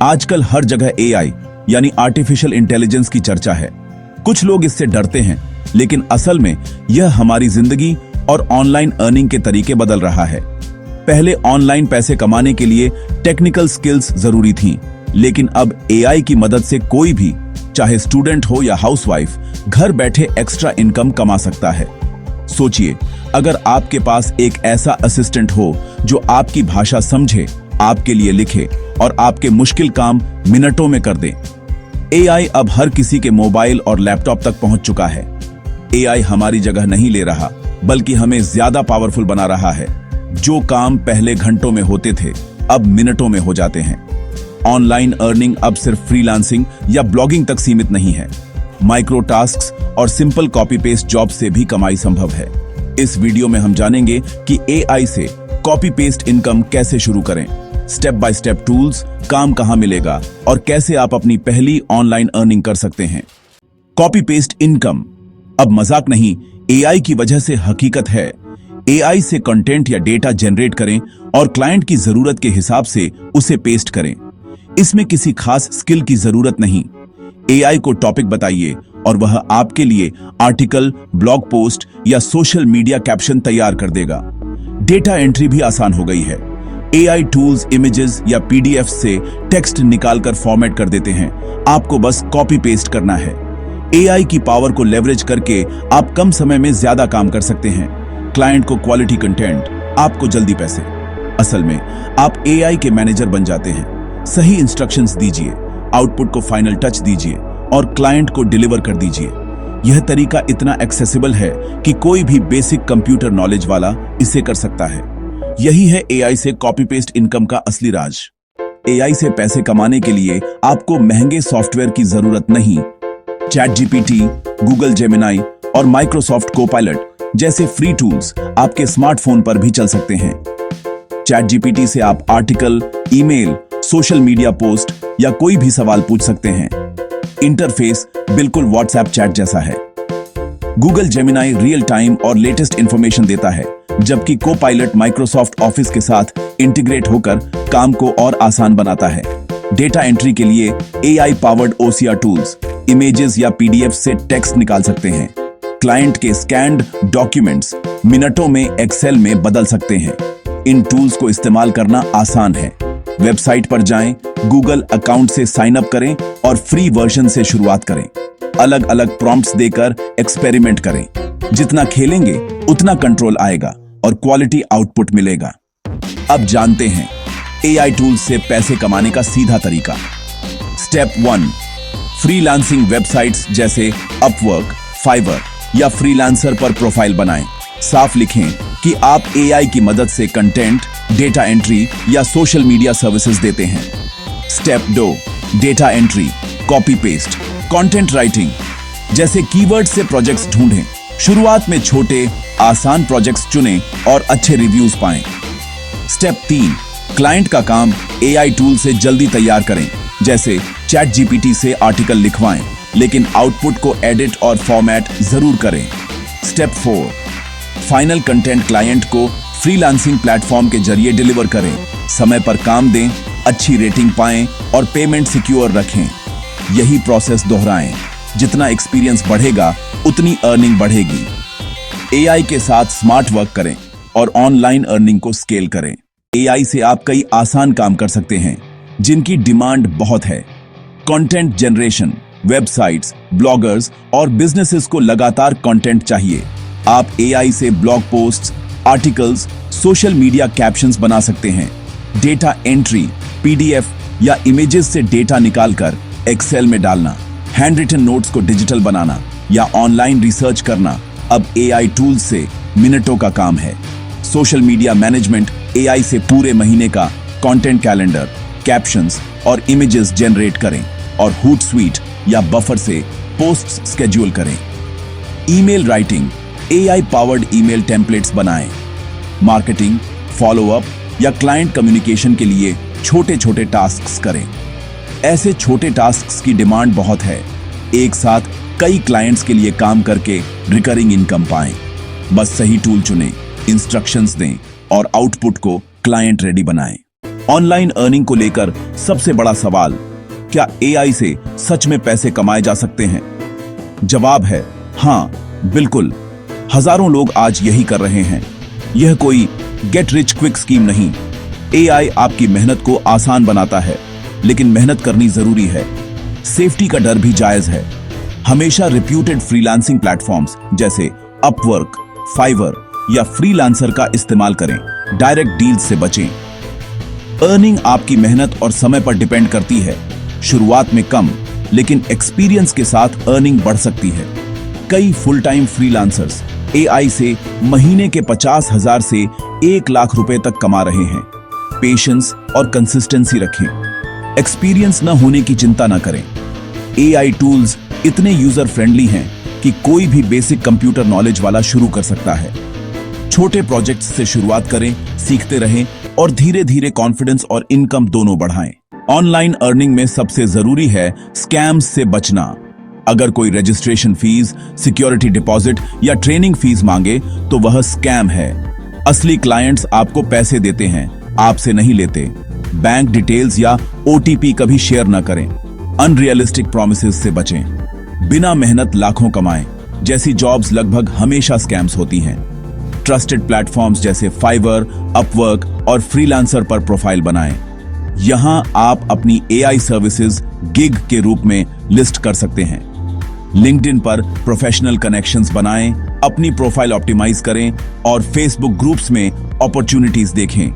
आजकल हर जगह एआई यानी आर्टिफिशियल इंटेलिजेंस की चर्चा है। कुछ लोग इससे डरते हैं, लेकिन असल में यह हमारी जिंदगी और ऑनलाइन अर्निंग के तरीके बदल रहा है। पहले ऑनलाइन पैसे कमाने के लिए टेक्निकल स्किल्स जरूरी थीं, लेकिन अब एआई की मदद से कोई भी, चाहे स्टूडेंट हो या हाउसवाइफ, घर बैठे एक्स्ट्रा इनकम कमा सकता है। सोचिए, अगर आपके पास एक ऐसा असिस्टेंट हो जो आपकी भाषा समझे, आपके लिए लिखे और आपके मुश्किल काम मिनटों में कर दे। एआई अब हर किसी के मोबाइल और लैपटॉप तक पहुंच चुका है। एआई हमारी जगह नहीं ले रहा, बल्कि हमें ज्यादा पावरफुल बना रहा है। जो काम पहले घंटों में होते थे, अब मिनटों में हो जाते हैं। ऑनलाइन अर्निंग अब सिर्फ फ्रीलांसिंग या ब्लॉगिंग तक सीमित नहीं है। माइक्रो टास्क्स और सिंपल कॉपी पेस्ट जॉब से भी कमाई संभव है। इस वीडियो में हम जानेंगे कि एआई से कॉपी पेस्ट इनकम कैसे शुरू करें, स्टेप बाय स्टेप टूल्स, काम कहां मिलेगा और कैसे आप अपनी पहली ऑनलाइन अर्निंग कर सकते हैं। कॉपी पेस्ट इनकम अब मजाक नहीं, एआई की वजह से हकीकत है। एआई से कंटेंट या डेटा जनरेट करें और क्लाइंट की जरूरत के हिसाब से उसे पेस्ट करें। इसमें किसी खास स्किल की जरूरत नहीं। एआई को टॉपिक बताइए और वह आपके लिए आर्टिकल, ब्लॉग पोस्ट या सोशल मीडिया कैप्शन तैयार कर देगा। डेटा एंट्री भी आसान हो गई है। एआई टूल्स इमेजेस या पीडीएफ से टेक्स्ट निकालकर फॉर्मेट कर देते हैं। आपको बस कॉपी पेस्ट करना है। एआई की पावर को लेवरेज करके आप कम समय में ज्यादा काम कर सकते हैं। क्लाइंट को क्वालिटी कंटेंट, आपको जल्दी पैसे। असल में आप एआई के मैनेजर बन जाते हैं। सही इंस्ट्रक्शंस दीजिए, आउटपुट को फाइनल टच दीजिए और क्लाइंट को डिलीवर कर दीजिए। यह तरीका इतना एक्सेसिबल है कि कोई भी बेसिक कंप्यूटर नॉलेज वाला इसे कर सकता है। यही है एआई से कॉपी पेस्ट इनकम का असली राज। एआई से पैसे कमाने के लिए आपको महंगे सॉफ्टवेयर की जरूरत नहीं। चैट जीपीटी, गूगल जेमिनाई और माइक्रोसॉफ्ट कोपायलट जैसे फ्री टूल्स आपके स्मार्टफोन पर भी चल सकते हैं। चैट जीपीटी से आप article, email, social media post या कोई भी सवाल पूछ सकते हैं। इंटरफेस बिल्कुल व्हाट्सएप चैट जैसा है। गूगल जेमिनाई रियल टाइम और लेटेस्ट इंफॉर्मेशन देता है, जबकि कोपायलट माइक्रोसॉफ्ट ऑफिस के साथ इंटीग्रेट होकर काम को और आसान बनाता है। डेटा एंट्री के लिए AI powered OCR tools images या पीडीएफ से टेक्स्ट निकाल सकते हैं। क्लाइंट के स्कैन्ड डॉक्यूमेंट्स मिनटों में एक्सेल में बदल सकते हैं। इन टूल्स को इस्तेमाल करना आसान है। वेबसाइट पर जाएं, गूगल अकाउंट से साइन अप करें और फ्री वर्जन से शुरुआत करें। अलग अलग प्रॉम्प्ट्स देकर एक्सपेरिमेंट करें। जितना खेलेंगे उतना कंट्रोल आएगा और क्वालिटी आउटपुट मिलेगा। अब जानते हैं एआई टूल्स से पैसे कमाने का सीधा तरीका। स्टेप 1, फ्रीलांसिंग वेबसाइट्स जैसे अपवर्क, फाइवर या फ्रीलांसर पर प्रोफाइल बनाएं। साफ लिखें कि आप एआई की मदद से कंटेंट, डेटा एंट्री या सोशल मीडिया सर्विसेज देते हैं। Step 2, data entry, copy paste, content writing जैसे कीवर्ड से प्रोजेक्ट्स ढूंढें। शुरुआत में छोटे, आसान प्रोजेक्ट्स चुनें और अच्छे रिव्यूज पाएं। स्टेप 3, क्लाइंट का काम एआई टूल से जल्दी तैयार करें, जैसे चैट जीपीटी से आर्टिकल लिखवाएं, लेकिन आउटपुट को एडिट और फॉर्मेट जरूर करें। स्टेप 4, फाइनल कंटेंट क्लाइंट को फ्रीलांसिंग प्लेटफॉर्म के जरिए डिलीवर करें। समय पर काम दें, अच्छी रेटिंग पाएं और पेमेंट सिक्योर रखें। यही प्रोसेस दोहराएं। जितना एक्सपीरियंस बढ़ेगा, उतनी अर्निंग बढ़ेगी। एआई के साथ स्मार्ट वर्क करें और ऑनलाइन अर्निंग को स्केल करें। एआई से आप कई आसान काम कर सकते हैं जिनकी डिमांड बहुत है। कंटेंट जनरेशन, वेबसाइट्स, ब्लॉगर्स और बिजनेसेस को लगातार कंटेंट चाहिए। आप एआई से blog posts, articles, social media captions बना सकते हैं। डेटा एंट्री, पीडीएफ या इमेजेस से डेटा निकालकर एक्सेल में डालना, हैंड रिटन नोट्स को डिजिटल बनाना या ऑनलाइन रिसर्च करना अब एआई टूल्स से मिनटों का काम है। सोशल मीडिया मैनेजमेंट, एआई से पूरे महीने का कंटेंट कैलेंडर, कैप्शंस और इमेजेस जनरेट करें और हूटस्वीट या बफर से पोस्ट्स स्केड्यूल करें। Email writing, AI powered email templates बनाएं। मार्केटिंग, फॉलोअप या क्लाइंट कम्युनिकेशन के लिए छोटे छोटे टास्क्स करें। ऐसे छोटे टास्क्स की डिमांड बहुत है। एक साथ कई क्लाइंट्स के लिए काम करके रिकरिंग इनकम पाएं। बस सही टूल चुनें, इंस्ट्रक्शंस दें और आउटपुट को क्लाइंट रेडी बनाएं। ऑनलाइन अर्निंग को लेकर सबसे बड़ा सवाल, क्या एआई से सच में पैसे कमाए जा सकते हैं? जवाब है हां, बिल्कुल। हजारों लोग आज यही कर रहे हैं। यह कोई गेट रिच क्विक स्कीम नहीं। एआई आपकी मेहनत को आसान बनाता है, लेकिन मेहनत करनी जरूरी है। सेफ्टी का डर भी जायज है। हमेशा रिप्यूटेड फ्रीलांसिंग प्लेटफॉर्म्स जैसे अपवर्क, फाइवर या फ्रीलांसर का इस्तेमाल करें। डायरेक्ट डील से बचें। अर्निंग आपकी मेहनत और समय पर डिपेंड करती है। शुरुआत में कम, लेकिन एक्सपीरियंस के साथ अर्निंग बढ़ सकती है। कई फुल टाइम फ्रीलांसर्स एआई से महीने के 50,000 से 1 लाख रुपए तक कमा रहे हैं। पेशेंस और कंसिस्टेंसी रखें। एक्सपीरियंस न होने की चिंता न करें। एआई टूल्स इतने यूजर फ्रेंडली हैं कि कोई भी बेसिक कंप्यूटर नॉलेज वाला शुरू कर सकता है। छोटे प्रोजेक्ट्स से शुरुआत करें, सीखते रहें और धीरे धीरे कॉन्फिडेंस और इनकम दोनों बढ़ाएं। ऑनलाइन अर्निंग में सबसे जरूरी है स्कैम्स से बचना। अगर कोई रजिस्ट्रेशन फीस, सिक्योरिटी डिपॉजिट या ट्रेनिंग फीस मांगे तो वह स्कैम है। असली क्लाइंट्स आपको पैसे देते हैं, आपसे नहीं लेते। बैंक डिटेल्स या ओटीपी कभी शेयर न करें। अनरियलिस्टिक प्रॉमिसेस से बचें। बिना मेहनत लाखों कमाएं जैसी जॉब्स लगभग हमेशा स्कैम्स होती हैं। ट्रस्टेड प्लेटफॉर्म्स जैसे फाइवर, अपवर्क और फ्रीलांसर पर प्रोफाइल बनाएं। यहां आप अपनी एआई सर्विसेज गिग के रूप में लिस्ट कर सकते हैं। लिंक्डइन पर प्रोफेशनल कनेक्शंस बनाएं, अपनी प्रोफाइल ऑप्टिमाइज करें और फेसबुक ग्रुप्स में अपॉर्चुनिटीज देखें।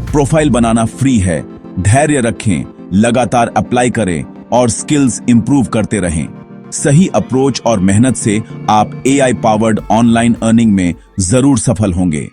प्रोफाइल बनाना फ्री है। धैर्य रखें, लगातार अप्लाई करें और स्किल्स इंप्रूव करते रहें। सही अप्रोच और मेहनत से आप एआई पावर्ड ऑनलाइन अर्निंग में जरूर सफल होंगे।